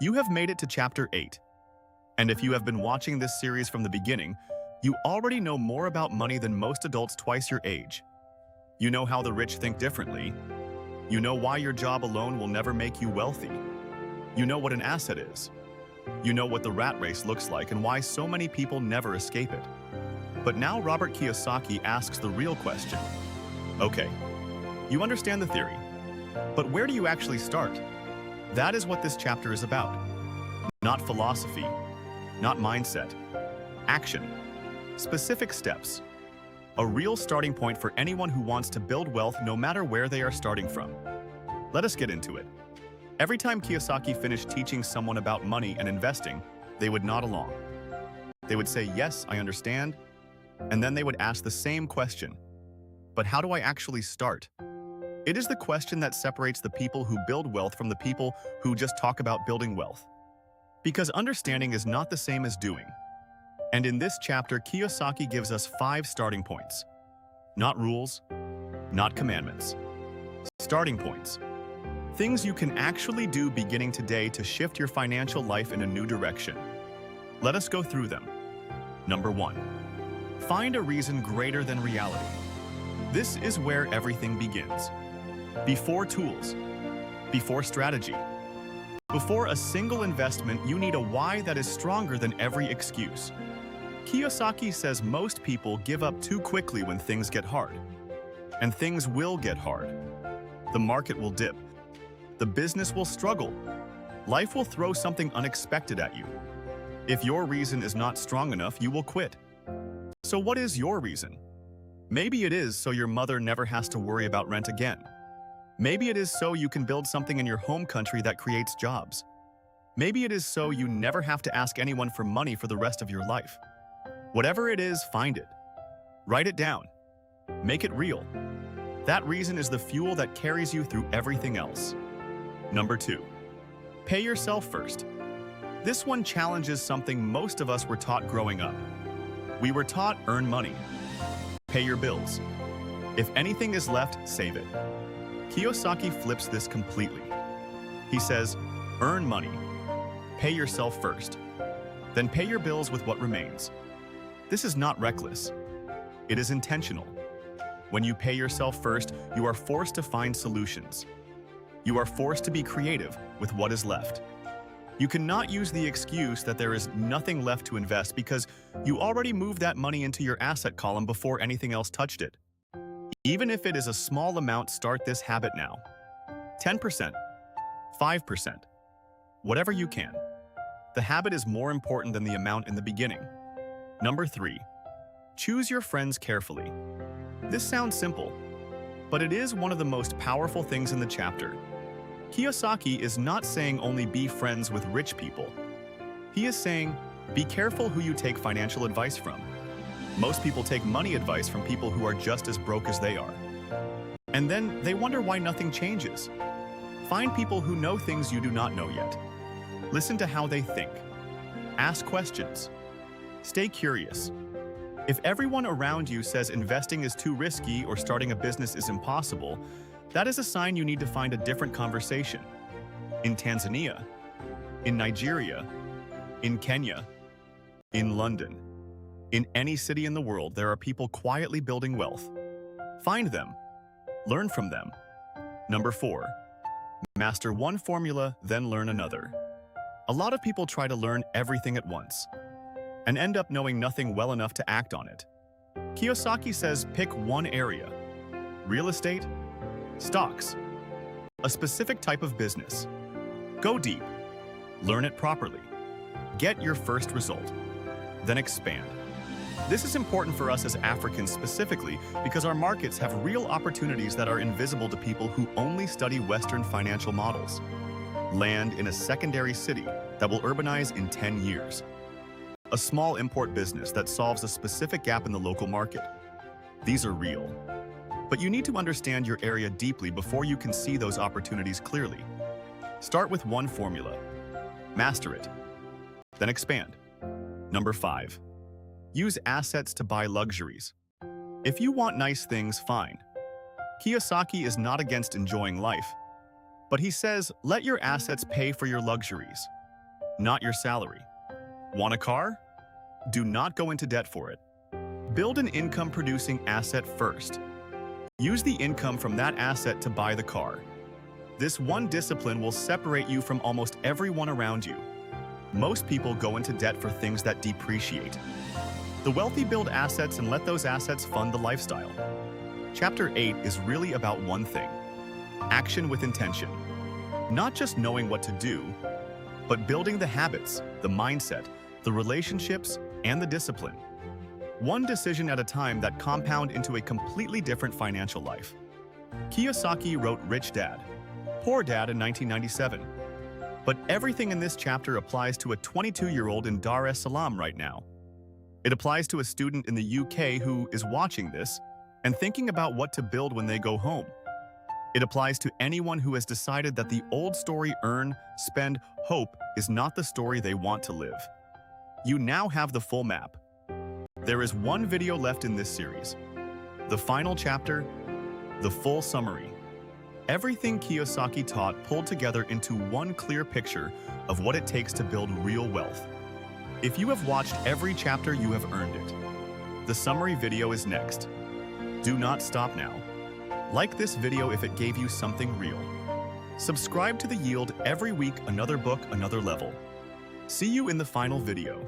You have made it to Chapter 8. And if you have been watching this series from the beginning, you already know more about money than most adults twice your age. You know how the rich think differently. You know why your job alone will never make you wealthy. You know what an asset is. You know what the rat race looks like and why so many people never escape it. But now Robert Kiyosaki asks the real question. Okay, you understand the theory, but where do you actually start? That is what this chapter is about. Not philosophy, not mindset, action, specific steps. A real starting point for anyone who wants to build wealth no matter where they are starting from. Let us get into it. Every time Kiyosaki finished teaching someone about money and investing, they would nod along. They would say, "Yes, I understand," and then they would ask the same question. But how do I actually start? It is the question that separates the people who build wealth from the people who just talk about building wealth. Because understanding is not the same as doing. And in this chapter, Kiyosaki gives us 5 starting points. Not rules, not commandments. Starting points. Things you can actually do beginning today to shift your financial life in a new direction. Let us go through them. Number 1. Find a reason greater than reality. This is where everything begins. Before tools, before strategy, before a single investment, you need a why that is stronger than every excuse. Kiyosaki says most people give up too quickly when things get hard. And things will get hard. The market will dip. The business will struggle. Life will throw something unexpected at you. If your reason is not strong enough, you will quit. So what is your reason? Maybe it is so your mother never has to worry about rent again. Maybe it is so you can build something in your home country that creates jobs. Maybe it is so you never have to ask anyone for money for the rest of your life. Whatever it is, find it. Write it down. Make it real. That reason is the fuel that carries you through everything else. Number 2. Pay yourself first. This one challenges something most of us were taught growing up. We were taught earn money. Pay your bills. If anything is left, save it. Kiyosaki flips this completely. He says, earn money. Pay yourself first. Then pay your bills with what remains. This is not reckless. It is intentional. When you pay yourself first, you are forced to find solutions. You are forced to be creative with what is left. You cannot use the excuse that there is nothing left to invest because you already moved that money into your asset column before anything else touched it. Even if it is a small amount, start this habit now. 10%, 5%, whatever you can. The habit is more important than the amount in the beginning. Number 3, choose your friends carefully. This sounds simple, but it is one of the most powerful things in the chapter. Kiyosaki is not saying only be friends with rich people. He is saying, be careful who you take financial advice from. Most people take money advice from people who are just as broke as they are. And then they wonder why nothing changes. Find people who know things you do not know yet. Listen to how they think. Ask questions. Stay curious. If everyone around you says investing is too risky or starting a business is impossible, that is a sign you need to find a different conversation. In Tanzania, in Nigeria, in Kenya, in London, in any city in the world, there are people quietly building wealth. Find them. Learn from them. Number 4, master one formula, then learn another. A lot of people try to learn everything at once and end up knowing nothing well enough to act on it. Kiyosaki says pick one area: real estate, stocks, a specific type of business. Go deep. Learn it properly. Get your first result. Then expand. This is important for us as Africans specifically because our markets have real opportunities that are invisible to people who only study Western financial models. Land in a secondary city that will urbanize in 10 years. A small import business that solves a specific gap in the local market. These are real. But you need to understand your area deeply before you can see those opportunities clearly. Start with one formula. Master it. Then expand. Number 5. Use assets to buy luxuries. If you want nice things, fine. Kiyosaki is not against enjoying life, but he says let your assets pay for your luxuries. not your salary. Want a car? Do not go into debt for it. Build an income-producing asset first. Use the income from that asset to buy the car. This one discipline will separate you from almost everyone around you. Most people go into debt for things that depreciate. The wealthy build assets and let those assets fund the lifestyle. Chapter 8 is really about one thing: action with intention. Not just knowing what to do, but building the habits, the mindset, the relationships, and the discipline. One decision at a time that compound into a completely different financial life. Kiyosaki wrote Rich Dad, Poor Dad in 1997. But everything in this chapter applies to a 22-year-old in Dar es Salaam right now. It applies to a student in the UK who is watching this and thinking about what to build when they go home. It applies to anyone who has decided that the old story earn, spend, hope is not the story they want to live. You now have the full map. There is one video left in this series. The final chapter, the full summary. Everything Kiyosaki taught pulled together into one clear picture of what it takes to build real wealth. If you have watched every chapter, you have earned it. The summary video is next. Do not stop now. Like this video if it gave you something real. Subscribe to The Yield every week, another book, another level. See you in the final video.